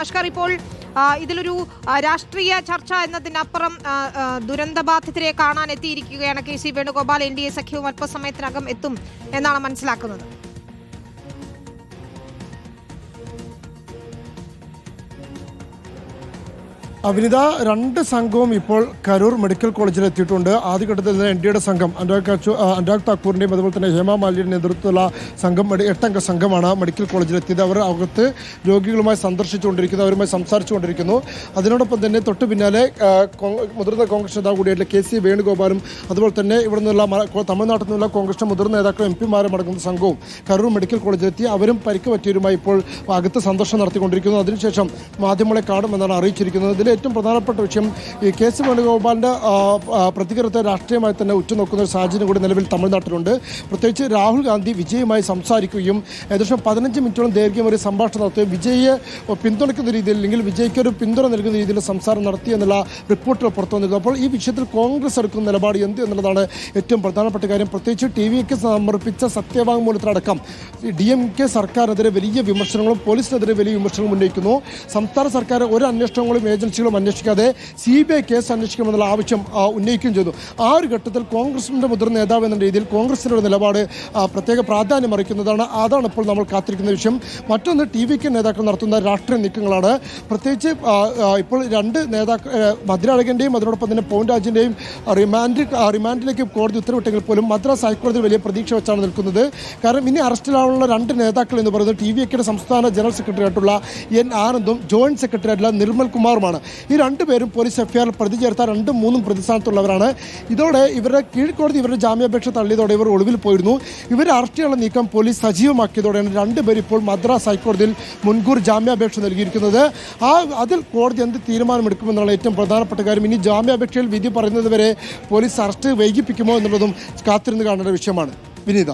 ഭാസ്കർ, ഇപ്പോൾ ഇതിലൊരു രാഷ്ട്രീയ ചർച്ച എന്നതിനപ്പുറം ദുരന്തബാധിതരെ കാണാൻ എത്തിയിരിക്കുകയാണ് കെ സി വേണുഗോപാൽ. NDA സഖ്യവും അല്പസമയത്തിനകം എത്തും എന്നാണ് മനസ്സിലാക്കുന്നത്. വിനിത, രണ്ട് സംഘവും ഇപ്പോൾ കരൂർ മെഡിക്കൽ കോളേജിൽ എത്തിയിട്ടുണ്ട്. ആദ്യഘട്ടത്തിൽ നിന്ന് NDAയുടെ സംഘം അനുരാഗ് താക്കൂറിൻ്റെയും അതുപോലെ തന്നെ ഹേമ മാലിന്യയുടെ നേതൃത്വത്തിലുള്ള സംഘം 8 സംഘമാണ് മെഡിക്കൽ കോളേജിലെത്തിയത്. അവർ അകത്ത് രോഗികളുമായി സന്ദർശിച്ചുകൊണ്ടിരിക്കുന്നു, അവരുമായി സംസാരിച്ചുകൊണ്ടിരിക്കുന്നു. അതിനോടൊപ്പം തന്നെ തൊട്ടു പിന്നാലെ മുതിർന്ന കോൺഗ്രസ് നേതാവ് കൂടിയായിട്ടുള്ള കെ സി വേണുഗോപാലും അതുപോലെ തന്നെ ഇവിടെ നിന്നുള്ള തമിഴ്നാട്ടിൽ നിന്നുള്ള കോൺഗ്രസിന്റെ മുതിർന്ന നേതാക്കളും MP-മാരും അടങ്ങുന്ന സംഘവും കരൂർ മെഡിക്കൽ കോളേജിലെത്തി. അവരും പരിക്ക് പറ്റിയവരുമായി ഇപ്പോൾ അകത്ത് സന്ദർശനം നടത്തിക്കൊണ്ടിരിക്കുന്നു. അതിനുശേഷം മാധ്യമങ്ങളെ കാണുമെന്നാണ് അറിയിച്ചിരിക്കുന്നത്. ഏറ്റവും പ്രധാനപ്പെട്ട വിഷയം ഈ കെ സി വേണുഗോപാലിൻ്റെ പ്രതികരണത്തെ രാഷ്ട്രീയമായി തന്നെ ഉറ്റുനോക്കുന്ന ഒരു സാഹചര്യം കൂടി നിലവിൽ തമിഴ്നാട്ടിലുണ്ട്. പ്രത്യേകിച്ച് രാഹുൽ ഗാന്ധി വിജയുമായി സംസാരിക്കുകയും ഏകദേശം 15 മിനിറ്റോളം ദൈർഘ്യം ഒരു സംഭാഷണം നടത്തുകയും വിജയെ പിന്തുണയ്ക്കുന്ന രീതിയിൽ അല്ലെങ്കിൽ വിജയ്ക്ക് ഒരു പിന്തുണ നൽകുന്ന രീതിയിൽ സംസാരം നടത്തി എന്നുള്ള റിപ്പോർട്ടുകൾ പുറത്തു വന്നിരുന്നു. അപ്പോൾ ഈ വിഷയത്തിൽ കോൺഗ്രസ് എടുക്കുന്ന നിലപാട് എന്ത് എന്നുള്ളതാണ് ഏറ്റവും പ്രധാനപ്പെട്ട കാര്യം. പ്രത്യേകിച്ച് TVക്ക് സമർപ്പിച്ച സത്യവാങ്മൂലത്തിലടക്കം DMK സർക്കാരിനെതിരെ വലിയ വിമർശനങ്ങളും പോലീസിനെതിരെ വലിയ വിമർശനങ്ങളും ഉന്നയിക്കുന്നു. സംസ്ഥാന സർക്കാർ ഒരു അന്വേഷണങ്ങളും ഏജൻസികളും അന്വേഷിക്കാതെ CBI കേസ് അന്വേഷിക്കണമെന്നുള്ള ആവശ്യം ഉന്നയിക്കുകയും ചെയ്തു. ആ ഒരു ഘട്ടത്തിൽ കോൺഗ്രസിൻ്റെ മുതിർന്ന നേതാവ് എന്ന രീതിയിൽ കോൺഗ്രസിൻ്റെ നിലപാട് പ്രത്യേക പ്രാധാന്യം അറിയിക്കുന്നതാണ്. അതാണ് ഇപ്പോൾ നമ്മൾ കാത്തിരിക്കുന്ന വിഷയം. മറ്റൊന്ന് TVK നേതാക്കൾ നടത്തുന്ന രാഷ്ട്രീയ നീക്കങ്ങളാണ്. പ്രത്യേകിച്ച് ഇപ്പോൾ രണ്ട് നേതാക്കൾ മധുരാഴകൻ്റെയും അതിനോടൊപ്പം തന്നെ പൗൻരാജിൻ്റെയും റിമാൻഡിലേക്ക് കോടതി ഉത്തരവിട്ടെങ്കിൽ പോലും മദ്രാസ് ഹൈക്കോടതി വലിയ പ്രതീക്ഷ വെച്ചാണ് നിൽക്കുന്നത്. കാരണം ഇനി അറസ്റ്റിലാവുന്ന 2 നേതാക്കൾ എന്ന് പറയുന്നത് TVKയുടെ സംസ്ഥാന ജനറൽ സെക്രട്ടറി ആയിട്ടുള്ള N ആനന്ദും ജോയിന്റ് സെക്രട്ടറി ആയിട്ടുള്ള നിർമ്മൽ കുമാറുമാണ്. ഈ 2 പേരും പോലീസ് FIR പ്രതി ചേർത്ത 2-3 പ്രതിസ്ഥാനത്തുള്ളവരാണ്. ഇതോടെ ഇവരുടെ കീഴ്ക്കോടതി ഇവരുടെ ജാമ്യാപേക്ഷ തള്ളിയതോടെ ഇവർ ഒളിവിൽ പോയിരുന്നു. ഇവരെ അറസ്റ്റ് ചെയ്യാനുള്ള നീക്കം പോലീസ് സജീവമാക്കിയതോടെയാണ് 2 പേർ ഇപ്പോൾ മദ്രാസ് ഹൈക്കോടതിയിൽ മുൻകൂർ ജാമ്യാപേക്ഷ നൽകിയിരിക്കുന്നത്. അതിൽ കോടതി എന്ത് തീരുമാനമെടുക്കുമെന്നുള്ള ഏറ്റവും പ്രധാനപ്പെട്ട കാര്യം. ഇനി ജാമ്യാപേക്ഷയിൽ വിധി പറയുന്നത് വരെ പോലീസ് അറസ്റ്റ് വൈകിപ്പിക്കുമോ എന്നുള്ളതും കാത്തിരുന്ന് കാണേണ്ട വിഷയമാണ്. വിനീത.